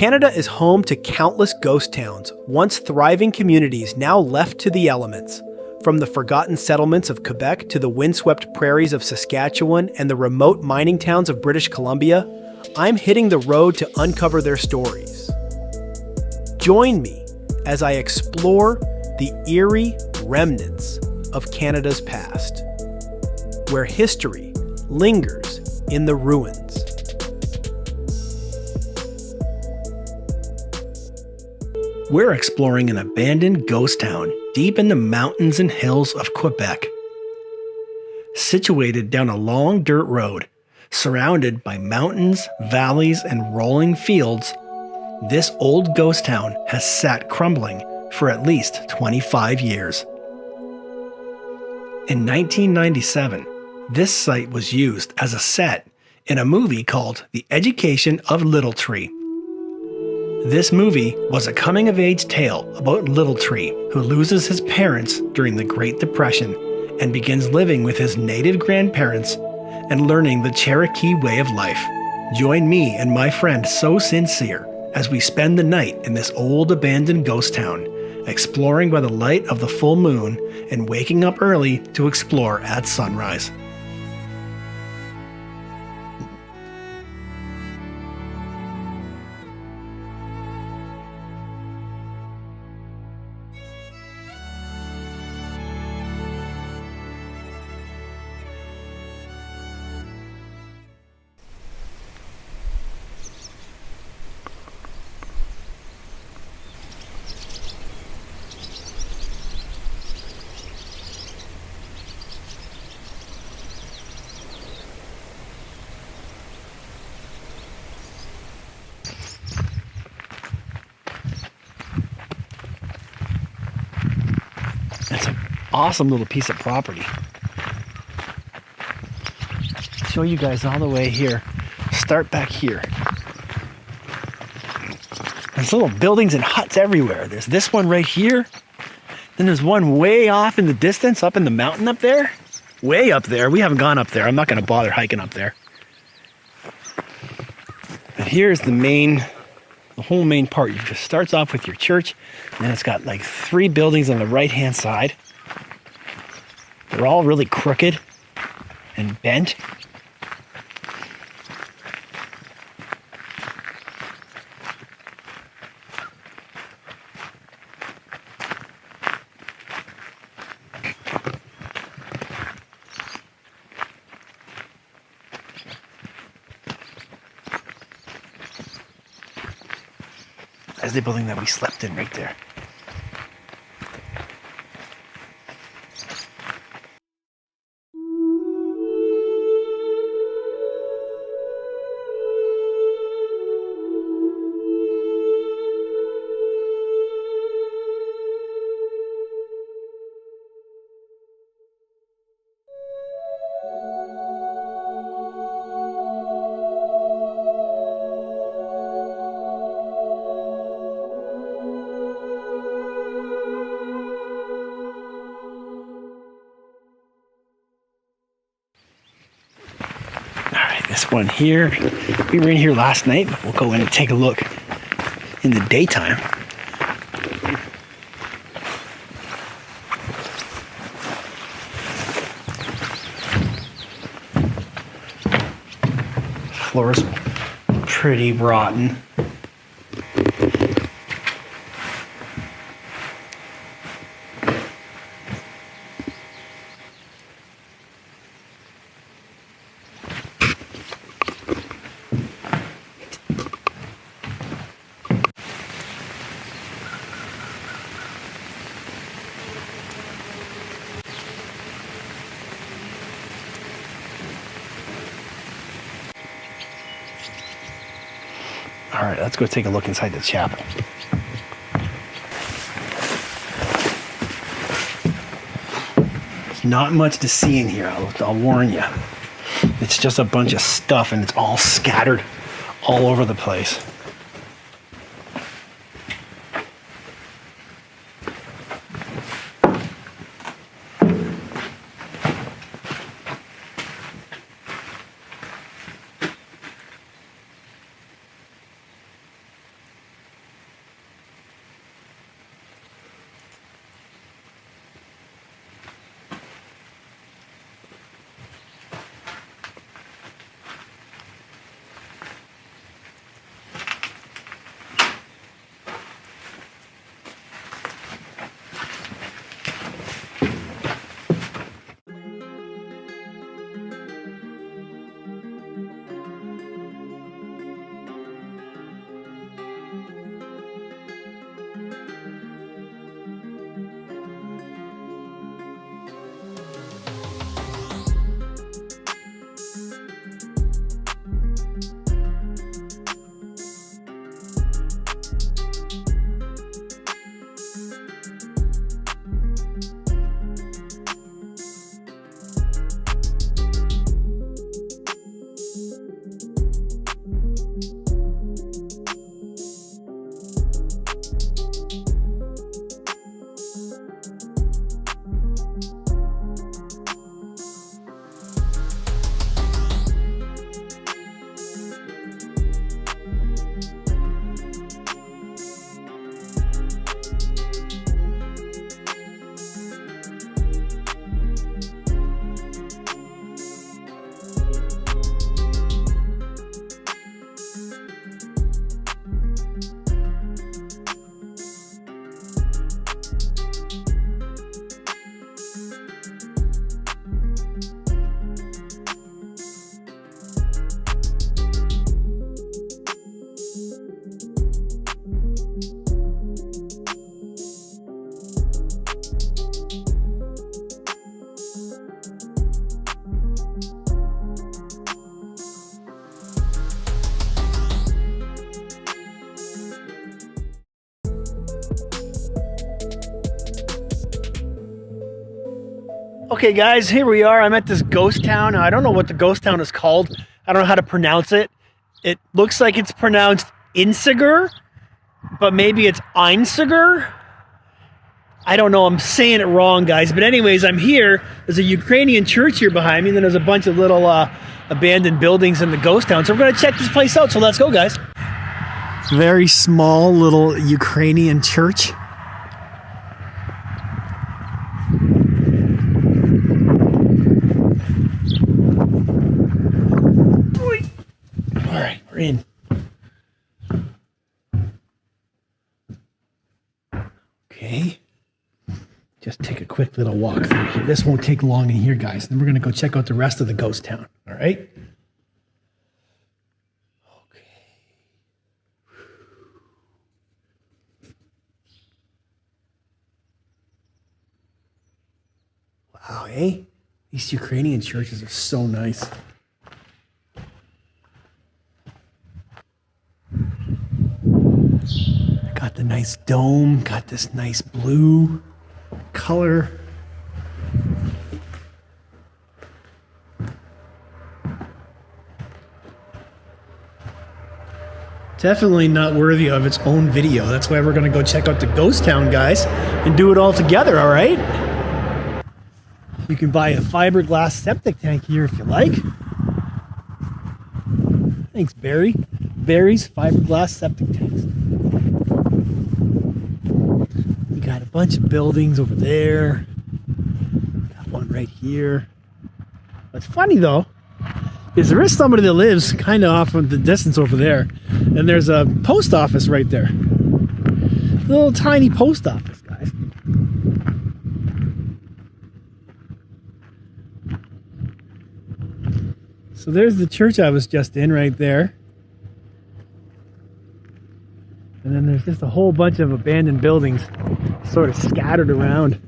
Canada is home to countless ghost towns, once thriving communities now left to the elements. From the forgotten settlements of Quebec to the windswept prairies of Saskatchewan and the remote mining towns of British Columbia, I'm hitting the road to uncover their stories. Join me as I explore the eerie remnants of Canada's past, where history lingers in the ruins. We're exploring an abandoned ghost town deep in the mountains and hills of Quebec. Situated down a long dirt road, surrounded by mountains, valleys, and rolling fields, this old ghost town has sat crumbling for at least 25 years. In 1997, this site was used as a set in a movie called The Education of Little Tree. This movie was a coming-of-age tale about Little Tree, who loses his parents during the Great Depression and begins living with his native grandparents and learning the Cherokee way of life. Join me and my friend So Sincere as we spend the night in this old abandoned ghost town, exploring by the light of the full moon and waking up early to explore at sunrise. It's an awesome little piece of property. Show you guys all the way here. Start back here. There's little buildings and huts everywhere. There's this one right here. Then there's one way off in the distance, up in the mountain up there. Way up there. We haven't gone up there. I'm not going to bother hiking up there. But here's the whole main part. It just starts off with your church, and then it's got like 3 buildings on the right-hand side. They're all really crooked and bent. There's the building that we slept in right there. This one here, we were in here last night, but we'll go in and take a look in the daytime. Floor's pretty rotten. All right, let's go take a look inside the chapel. There's not much to see in here, I'll warn you. It's just a bunch of stuff and it's all scattered all over the place. Okay guys, here we are. I'm at this ghost town. I don't know what the ghost town is called. I don't know how to pronounce it. It looks like it's pronounced Insiger, but maybe it's Einsiger. I don't know, I'm saying it wrong, guys. But anyways, I'm here. There's a Ukrainian church here behind me, and then there's a bunch of little abandoned buildings in the ghost town. So we're gonna check this place out, so let's go, guys. Very small little Ukrainian church. All right, we're in. Okay. Just take a quick little walk through here. This won't take long in here, guys. Then we're going to go check out the rest of the ghost town. All right? Okay. Wow, eh? These Ukrainian churches are so nice. Got the nice dome, got this nice blue color. Definitely not worthy of its own video. That's why we're going to go check out the ghost town, guys, and do it all together, all right? You can buy a fiberglass septic tank here if you like. Thanks, Barry. Barry's fiberglass septic tanks. You got a bunch of buildings over there. Got one right here. What's funny though is there is somebody that lives kind of off in the distance over there, and there's a post office right there. A little tiny post office, guys. So there's the church I was just in right there. And then there's just a whole bunch of abandoned buildings sort of scattered around.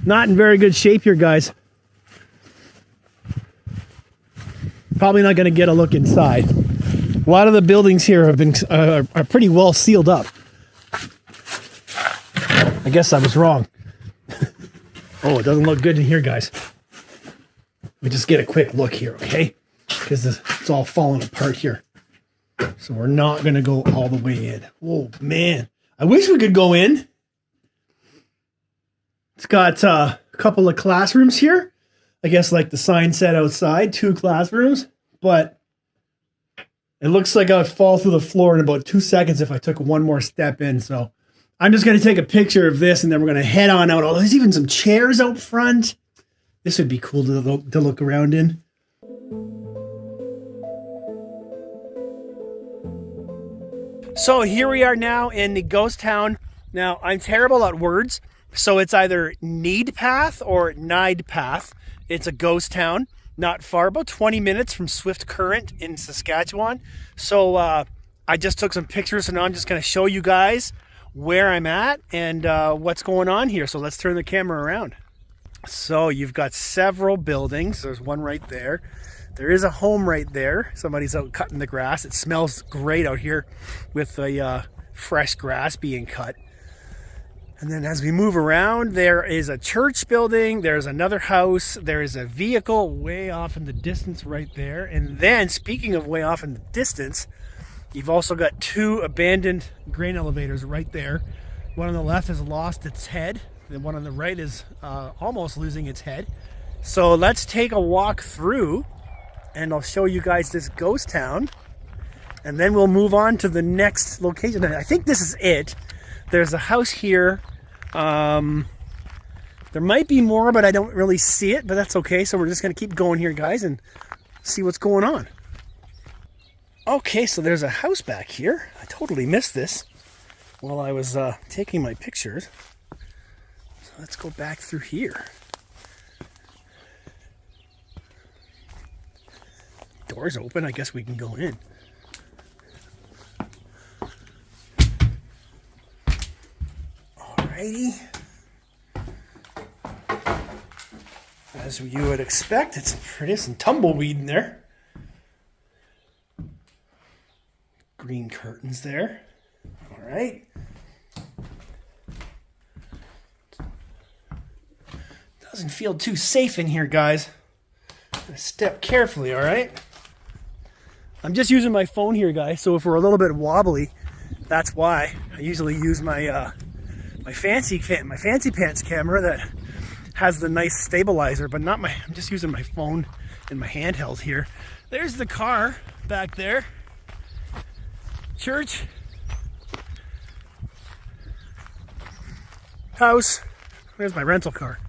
Not in very good shape here, guys. Probably not going to get a look inside. A lot of the buildings here have been are pretty well sealed up. I guess I was wrong. Oh, it doesn't look good in here, guys. Let me just get a quick look here, okay? Because it's all falling apart here. So we're not going to go all the way in. Oh, man. I wish we could go in. It's got a couple of classrooms here. I guess like the sign said outside, 2 classrooms. But it looks like I would fall through the floor in about 2 seconds if I took one more step in. So I'm just going to take a picture of this, and then we're going to head on out. Oh, there's even some chairs out front. This would be cool to look around in. So here we are now in the ghost town. Now, I'm terrible at words, so it's either Need Path or Nide Path. It's a ghost town, not far, about 20 minutes from Swift Current in Saskatchewan. So I just took some pictures, and now I'm just going to show you guys where I'm at and what's going on here. So let's turn the camera around. So you've got several buildings. There's one right there. There is a home right there. Somebody's out cutting the grass. It smells great out here with the fresh grass being cut. And then as we move around, there is a church building. There's another house. There is a vehicle way off in the distance right there. And then, speaking of way off in the distance, you've also got 2 abandoned grain elevators right there. One on the left has lost its head. The one on the right is almost losing its head. So let's take a walk through, and I'll show you guys this ghost town, and then we'll move on to the next location. I think this is it. There's a house here. There might be more, but I don't really see it, but that's okay. So we're just going to keep going here, guys, and see what's going on. Okay, so there's a house back here. I totally missed this while I was taking my pictures. So let's go back through here. Door's open. I guess we can go in. Alrighty. As you would expect, it's pretty some tumbleweed in there. Green curtains there. Alright. Doesn't feel too safe in here, guys. Step carefully, all right? I'm just using my phone here, guys, so if we're a little bit wobbly, that's why. I usually use my my fancy pants camera that has the nice stabilizer, but not my. I'm just using my phone and my handheld here. There's the car back there. Church. House. There's my rental car.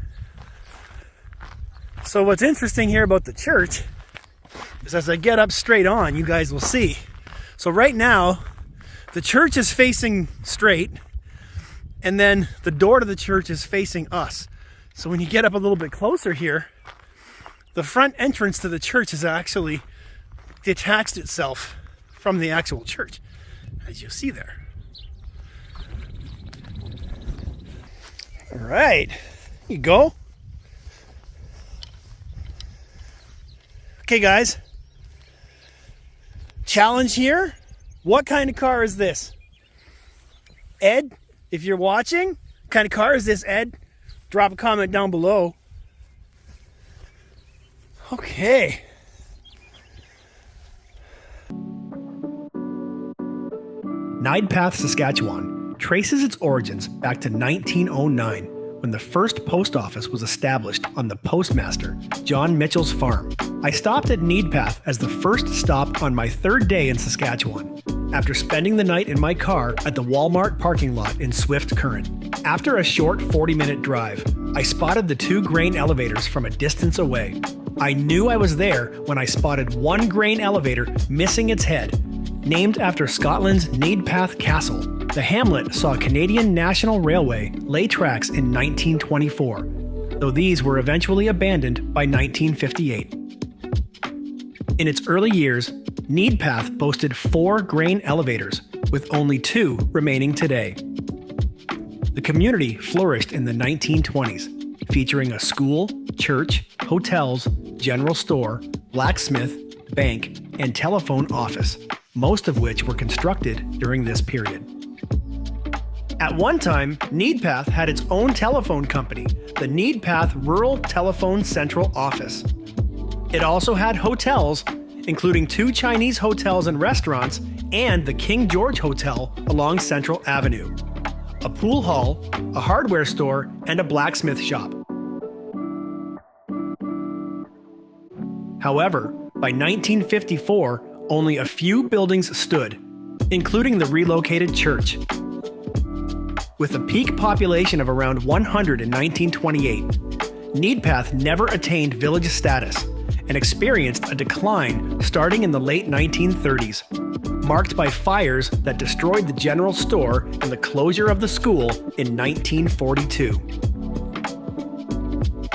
So what's interesting here about the church is as I get up straight on, you guys will see. So right now, the church is facing straight, and then the door to the church is facing us. So when you get up a little bit closer here, the front entrance to the church has actually detached itself from the actual church, as you'll see there. All right, here you go. Okay, guys. Challenge here. What kind of car is this? Ed, if you're watching, what kind of car is this, Ed? Drop a comment down below. Okay. Neidpath, Saskatchewan traces its origins back to 1909 when the first post office was established on the postmaster, John Mitchell's farm. I stopped at Neidpath as the first stop on my third day in Saskatchewan, after spending the night in my car at the Walmart parking lot in Swift Current. After a short 40-minute drive, I spotted the 2 grain elevators from a distance away. I knew I was there when I spotted one grain elevator missing its head. Named after Scotland's Neidpath Castle, the hamlet saw Canadian National Railway lay tracks in 1924, though these were eventually abandoned by 1958. In its early years, Neidpath boasted 4 grain elevators, with only 2 remaining today. The community flourished in the 1920s, featuring a school, church, hotels, general store, blacksmith, bank, and telephone office, most of which were constructed during this period. At one time, Neidpath had its own telephone company, the Neidpath Rural Telephone Central Office. It also had hotels, including 2 Chinese hotels and restaurants and the King George Hotel along Central Avenue, a pool hall, a hardware store, and a blacksmith shop. However, by 1954, only a few buildings stood, including the relocated church. With a peak population of around 100 in 1928, Neidpath never attained village status and experienced a decline starting in the late 1930s, marked by fires that destroyed the general store and the closure of the school in 1942.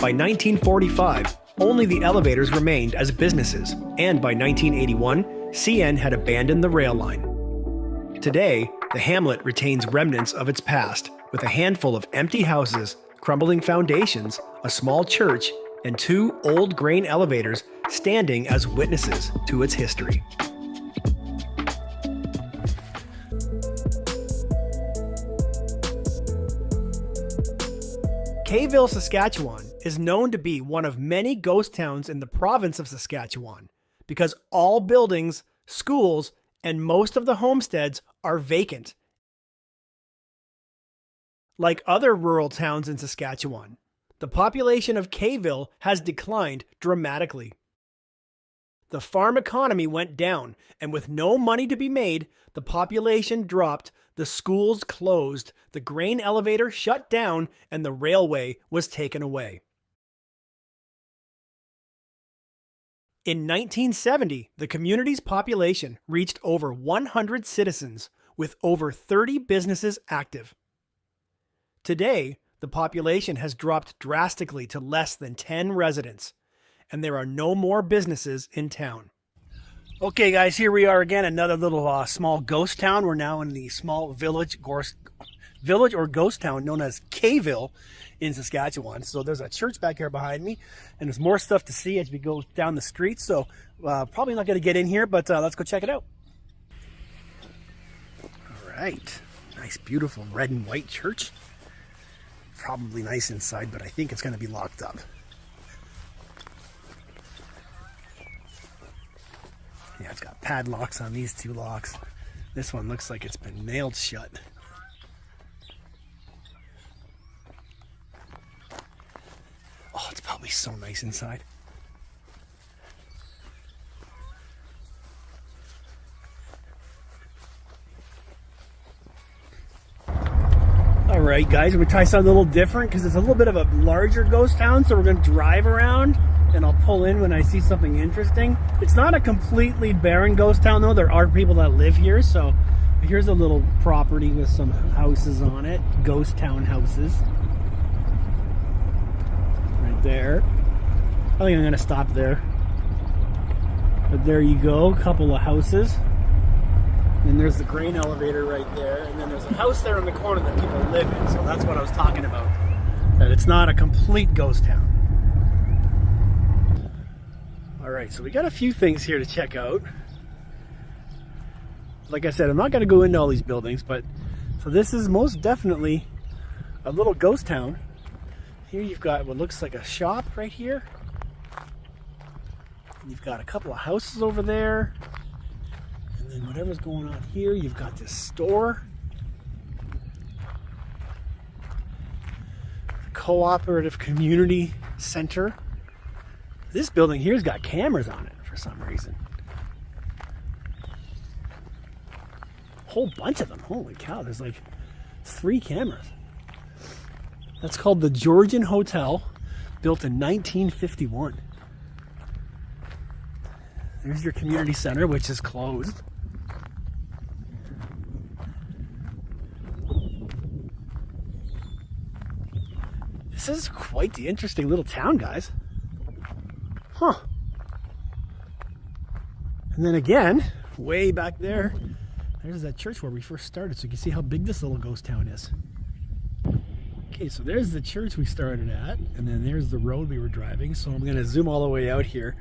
By 1945, only the elevators remained as businesses, and by 1981, CN had abandoned the rail line. Today, the hamlet retains remnants of its past, with a handful of empty houses, crumbling foundations, a small church, and 2 old grain elevators standing as witnesses to its history. Kayville, Saskatchewan is known to be one of many ghost towns in the province of Saskatchewan because all buildings, schools, and most of the homesteads are vacant. Like other rural towns in Saskatchewan, the population of Kayville has declined dramatically. The farm economy went down, and with no money to be made, the population dropped, the schools closed, the grain elevator shut down, and the railway was taken away. In 1970, the community's population reached over 100 citizens, with over 30 businesses active. Today, the population has dropped drastically to less than 10 residents, and there are no more businesses in town. Okay guys, here we are again, another little small ghost town. We're now in the small village or ghost town known as Kayville in Saskatchewan. So there's a church back here behind me, and there's more stuff to see as we go down the street. So probably not going to get in here, but let's go check it out. All right, nice beautiful red and white church. probably nice inside, but I think it's going to be locked up. Yeah, it's got padlocks on these two locks. This one looks like it's been nailed shut. Oh, it's probably so nice inside. All right, guys, we're gonna try something a little different because it's a little bit of a larger ghost town. So we're gonna drive around and I'll pull in when I see something interesting. It's not a completely barren ghost town though. There are people that live here. So here's a little property with some houses on it, ghost town houses. Right there. I think I'm gonna stop there. But there you go, a couple of houses. And there's the grain elevator right there, and then there's a house there in the corner that people live in, so that's what I was talking about. That it's not a complete ghost town. Alright, so we got a few things here to check out. Like I said, I'm not going to go into all these buildings, but so this is most definitely a little ghost town. Here you've got what looks like a shop right here. You've got a couple of houses over there. And then whatever's going on here, you've got this store. Cooperative Community Center. This building here's got cameras on it for some reason. A whole bunch of them. Holy cow, there's like 3 cameras. That's called the Georgian Hotel, built in 1951. There's your community center, which is closed. This is quite the interesting little town, guys. Huh. And then again, way back there, there's that church where we first started, so you can see how big this little ghost town is. Okay, so there's the church we started at, and then there's the road we were driving. So I'm going to zoom all the way out here.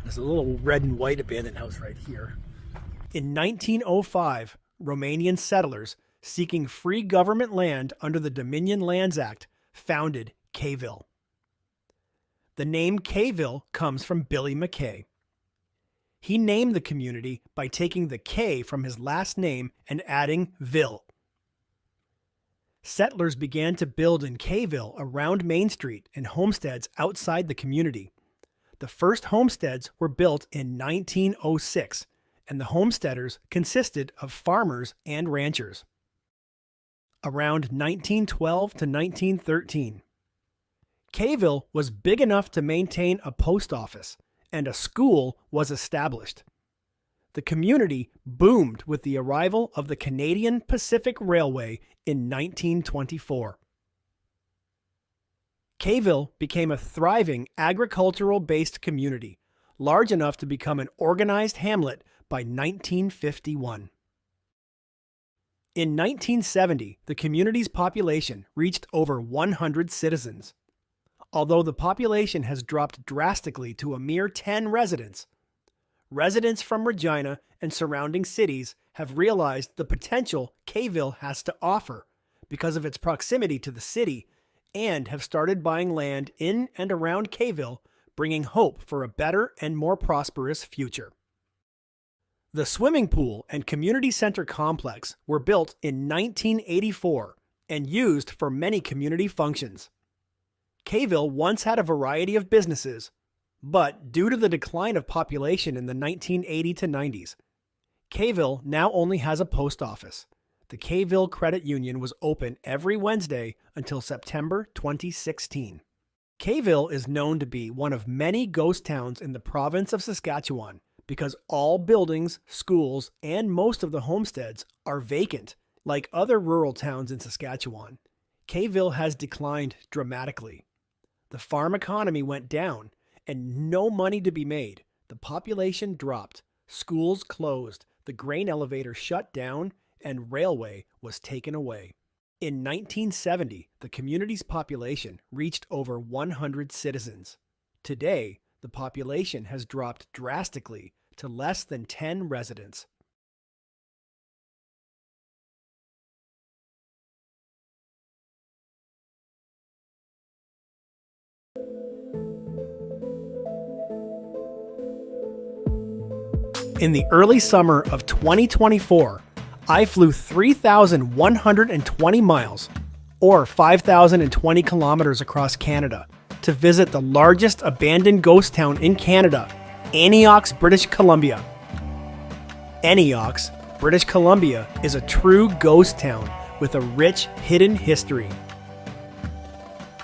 There's a little red and white abandoned house right here. In 1905, Romanian settlers seeking free government land under the Dominion Lands Act founded Kayville. The name Kayville comes from Billy McKay. He named the community by taking the K from his last name and adding Ville. Settlers began to build in Kayville around Main Street and homesteads outside the community. The first homesteads were built in 1906, and the homesteaders consisted of farmers and ranchers. Around 1912 to 1913, Kayville was big enough to maintain a post office, and a school was established. The community boomed with the arrival of the Canadian Pacific Railway in 1924. Kayville became a thriving agricultural-based community, large enough to become an organized hamlet by 1951. In 1970, the community's population reached over 100 citizens. Although the population has dropped drastically to a mere 10 residents, residents from Regina and surrounding cities have realized the potential Kayville has to offer because of its proximity to the city and have started buying land in and around Kayville, bringing hope for a better and more prosperous future. The swimming pool and community center complex were built in 1984 and used for many community functions. Kayville once had a variety of businesses, but due to the decline of population in the 1980 to 90s, Kayville now only has a post office. The Kayville Credit Union was open every Wednesday until September 2016. Kayville is known to be one of many ghost towns in the province of Saskatchewan because all buildings, schools, and most of the homesteads are vacant. Like other rural towns in Saskatchewan, Kayville has declined dramatically. The farm economy went down, and no money to be made. The population dropped, schools closed, the grain elevator shut down, and railway was taken away. In 1970, the community's population reached over 100 citizens. Today, the population has dropped drastically to less than 10 residents. In the early summer of 2024, I flew 3,120 miles, or 5,020 kilometers across Canada, to visit the largest abandoned ghost town in Canada, Antioch, British Columbia. Antioch, British Columbia is a true ghost town with a rich hidden history.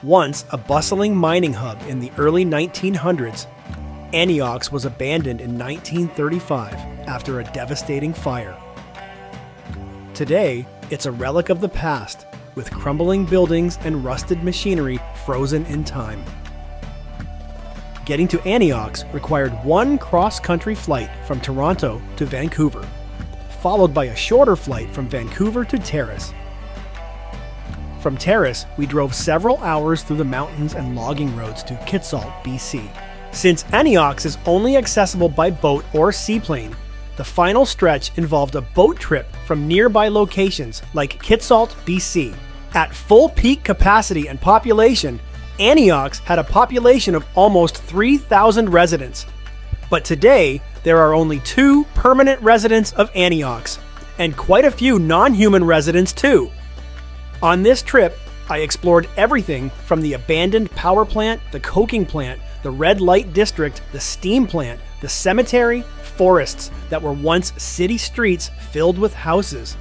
Once a bustling mining hub in the early 1900s, Antioch was abandoned in 1935 after a devastating fire. Today, it's a relic of the past, with crumbling buildings and rusted machinery frozen in time. Getting to Antioch required one cross-country flight from Toronto to Vancouver, followed by a shorter flight from Vancouver to Terrace. From Terrace, we drove several hours through the mountains and logging roads to Shoalts, BC. Since Antioch is only accessible by boat or seaplane, the final stretch involved a boat trip from nearby locations like Shoalts, BC. At full peak capacity and population, Antioch had a population of almost 3,000 residents. But today, there are only 2 permanent residents of Antioch, and quite a few non-human residents too. On this trip, I explored everything from the abandoned power plant, the coking plant, the red light district, the steam plant, the cemetery, forests that were once city streets filled with houses.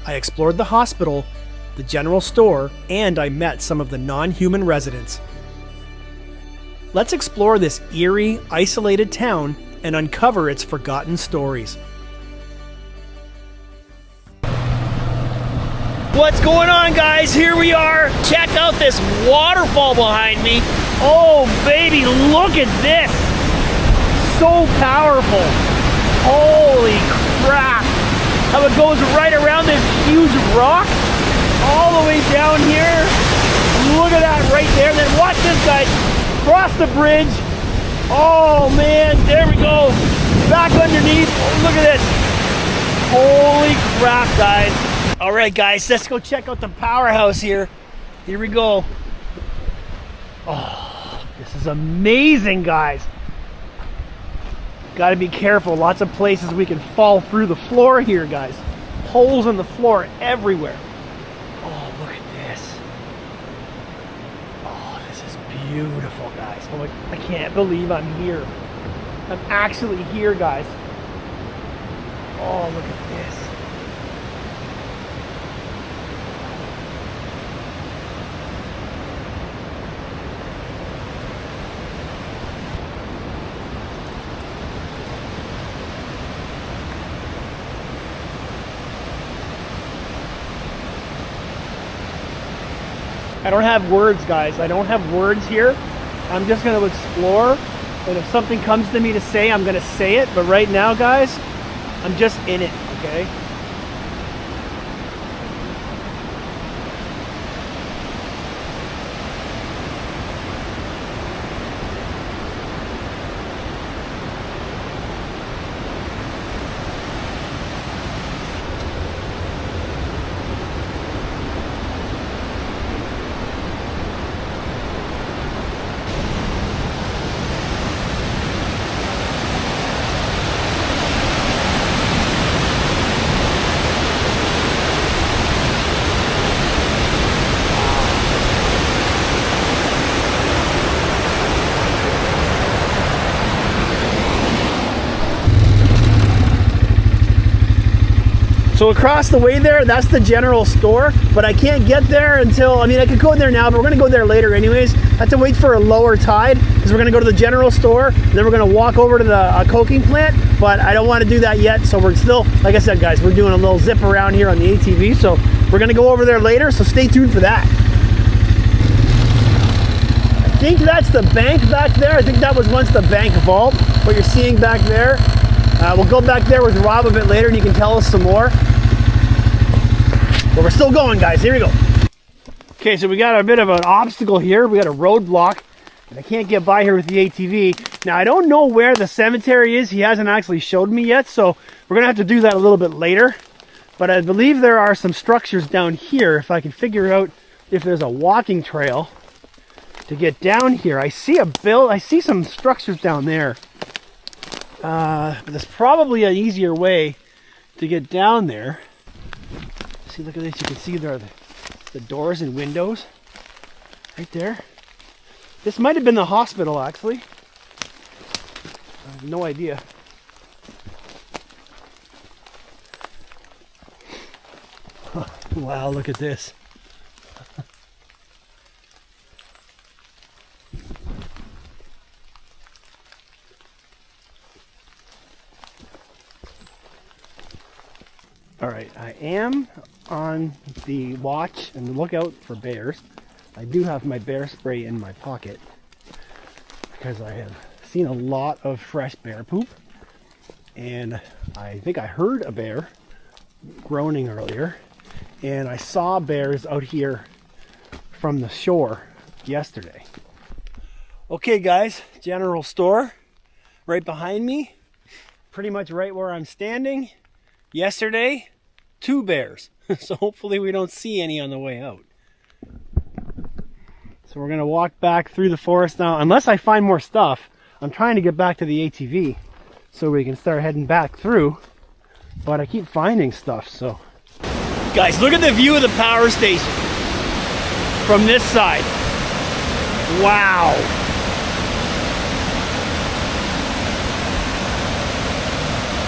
I explored the hospital, the general store, and I met some of the non-human residents. Let's explore this eerie, isolated town and uncover its forgotten stories. What's going on, guys? Here we are. Check out this waterfall behind me. Oh baby, look at this. So powerful. Holy crap. How it goes right around this huge rock all the way down here. Look at that right there. Then watch this, guys. Cross the bridge. Oh man, there we go. Back underneath. Oh, look at this. Holy crap, guys. All right, guys, let's go check out the powerhouse here. Here we go. Oh, this is amazing, guys. Got to be careful. Lots of places we can fall through the floor here, guys. Holes in the floor everywhere. Oh, look at this. Oh, this is beautiful, guys. Oh, I can't believe I'm here. I'm actually here, guys. Oh, look at this. I don't have words, guys. I don't have words here. I'm just going to explore, and if something comes to me to say, I'm going to say it. But right now, guys, I'm just in it, okay? So across the way there, that's the general store, but I can't get there until, I could go in there now, but we're gonna go there later anyways. I have to wait for a lower tide, because we're gonna go to the general store, and then we're gonna walk over to the coking plant, but I don't wanna do that yet, so we're still, like I said, guys, we're doing a little zip around here on the ATV, so we're gonna go over there later, so stay tuned for that. I think that's the bank back there. I think that was once the bank vault, what you're seeing back there. We'll go back there with Rob a bit later, and he can tell us some more. But we're still going, guys. Here we go. Okay, so we got a bit of an obstacle here. We got a roadblock, and I can't get by here with the ATV. Now, I don't know where the cemetery is. He hasn't actually showed me yet, so we're going to have to do that a little bit later. But I believe there are some structures down here, if I can figure out if there's a walking trail to get down here. I see some structures down there. But there's probably an easier way to get down there. See, look at this. You can see there are the doors and windows right there. This might have been the hospital, actually. I have no idea. Wow, look at this. All right, I am on the watch and lookout for bears. I do have my bear spray in my pocket because I have seen a lot of fresh bear poop. And I think I heard a bear groaning earlier. And I saw bears out here from the shore yesterday. Okay guys, general store right behind me. Pretty much right where I'm standing. Yesterday, 2 bears. So hopefully we don't see any on the way out. So we're gonna walk back through the forest now. Unless I find more stuff, I'm trying to get back to the ATV so we can start heading back through. But I keep finding stuff, so. Guys, look at the view of the power station from this side. Wow.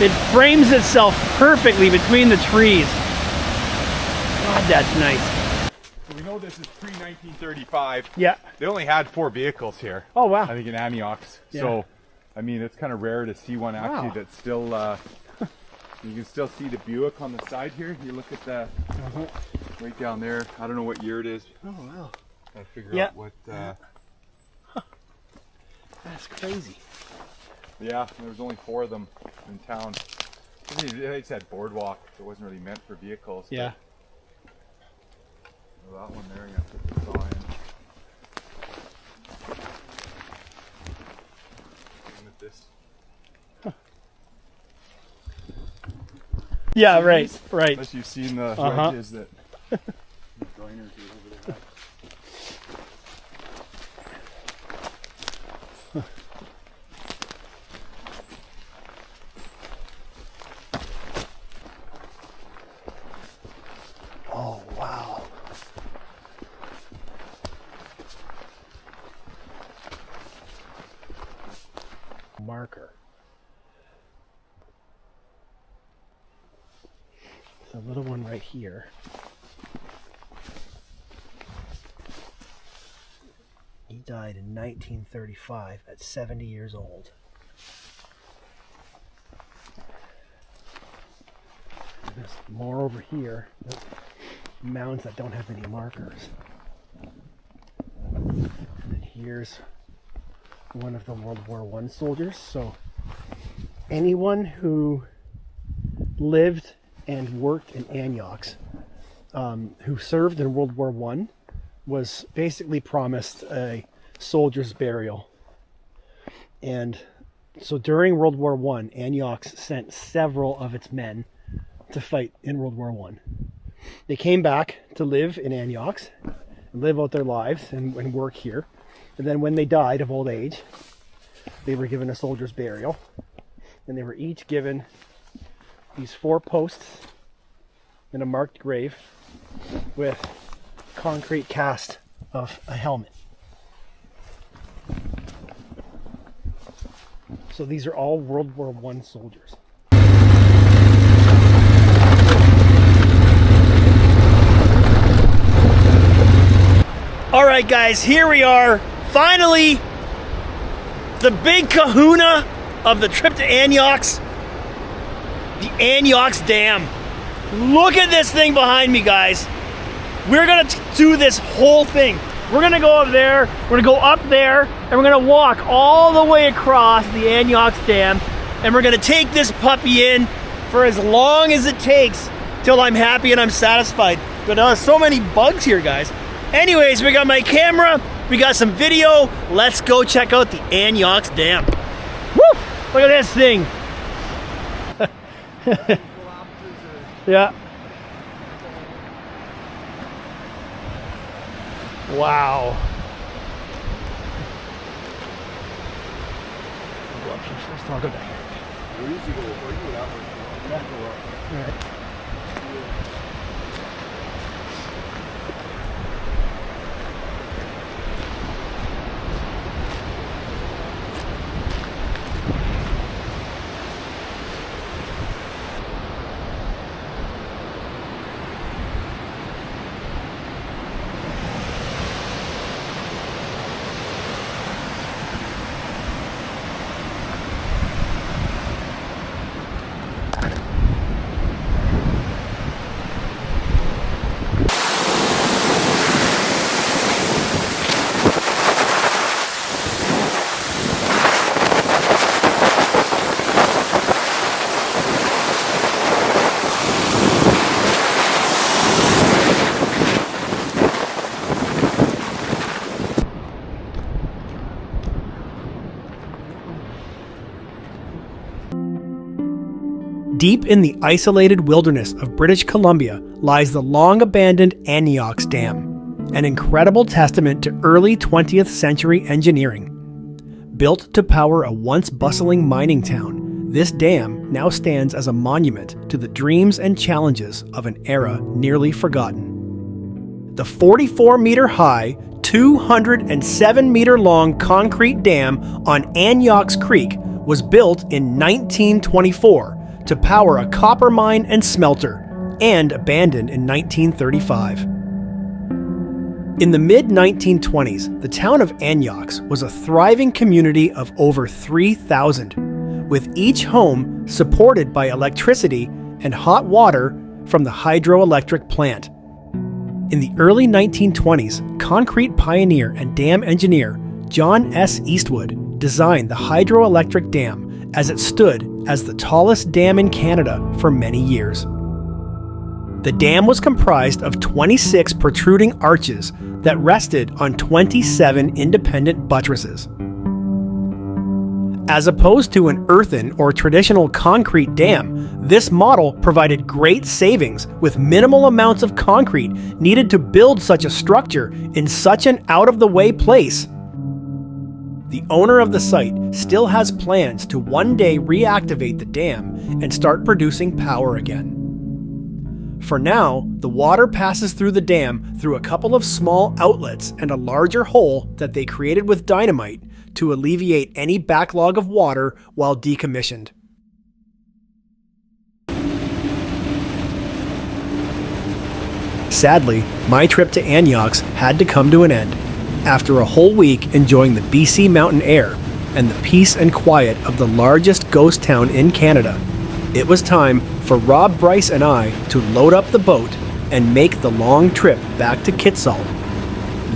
It frames itself perfectly between the trees. God, that's nice. We know this is pre-1935. Yeah. They only had 4 vehicles here. Oh, wow. I think in Antioch. Yeah. So, I mean, it's kind of rare to see one actually Wow. that's still, you can still see the Buick on the side here. You look at the, right down there. I don't know what year it is. Oh, wow. Gotta figure Yeah. out what, That's crazy. yeah, there was only 4 of them in town. They said boardwalk. It wasn't really meant for vehicles. Yeah. Well, that one there, you have to put the saw in. And with this. Yeah, right, right. Unless you've seen the wedges that the joiners do over there. Oh, wow. Marker. There's a little one right here. He died in 1935 at 70 years old. There's more over here. There's mounds that don't have any markers. And then here's one of the World War I soldiers. So anyone who lived and worked in Antioch, who served in World War I, was basically promised a soldier's burial. And so during World War I, Antioch sent several of its men to fight in World War I. They came back to live in Antioch, live out their lives and work here. And then when they died of old age, they were given a soldier's burial. And they were each given these 4 posts in a marked grave with concrete cast of a helmet. So these are all World War I soldiers. All right, guys, here we are. Finally, the big kahuna of the trip to Antioch, the Antioch Dam. Look at this thing behind me, guys. We're gonna do this whole thing. We're gonna go up there, we're gonna go up there, and we're gonna walk all the way across the Antioch Dam, and we're gonna take this puppy in for as long as it takes till I'm happy and I'm satisfied. But there's so many bugs here, guys. Anyways, we got my camera, we got some video. Let's go check out the Antioch Dam. Woo! Look at this thing. Yeah. Wow. I'll go down. We'll usually go that way. Yeah. Go up. All right. Deep in the isolated wilderness of British Columbia lies the long-abandoned Anyox Dam, an incredible testament to early 20th century engineering. Built to power a once bustling mining town, this dam now stands as a monument to the dreams and challenges of an era nearly forgotten. The 44-meter-high, 207-meter-long concrete dam on Anyox Creek was built in 1924 to power a copper mine and smelter, and abandoned in 1935. In the mid-1920s, the town of Anyox was a thriving community of over 3,000, with each home supported by electricity and hot water from the hydroelectric plant. In the early 1920s, concrete pioneer and dam engineer John S. Eastwood designed the hydroelectric dam as it stood as the tallest dam in Canada for many years. The dam was comprised of 26 protruding arches that rested on 27 independent buttresses. As opposed to an earthen or traditional concrete dam, this model provided great savings with minimal amounts of concrete needed to build such a structure in such an out-of-the-way place. The owner of the site still has plans to one day reactivate the dam and start producing power again. For now, the water passes through the dam through a couple of small outlets and a larger hole that they created with dynamite to alleviate any backlog of water while decommissioned. Sadly, my trip to Anyox had to come to an end. After a whole week enjoying the BC mountain air and the peace and quiet of the largest ghost town in Canada, it was time for Rob Bryce and I to load up the boat and make the long trip back to Kitsault.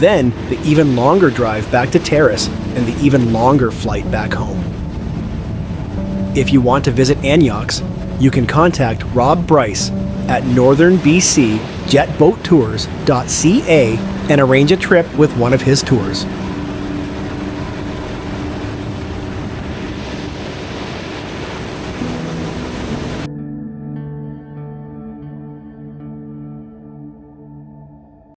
Then the even longer drive back to Terrace and the even longer flight back home. If you want to visit Anyox, you can contact Rob Bryce at northernbcjetboattours.ca and arrange a trip with one of his tours.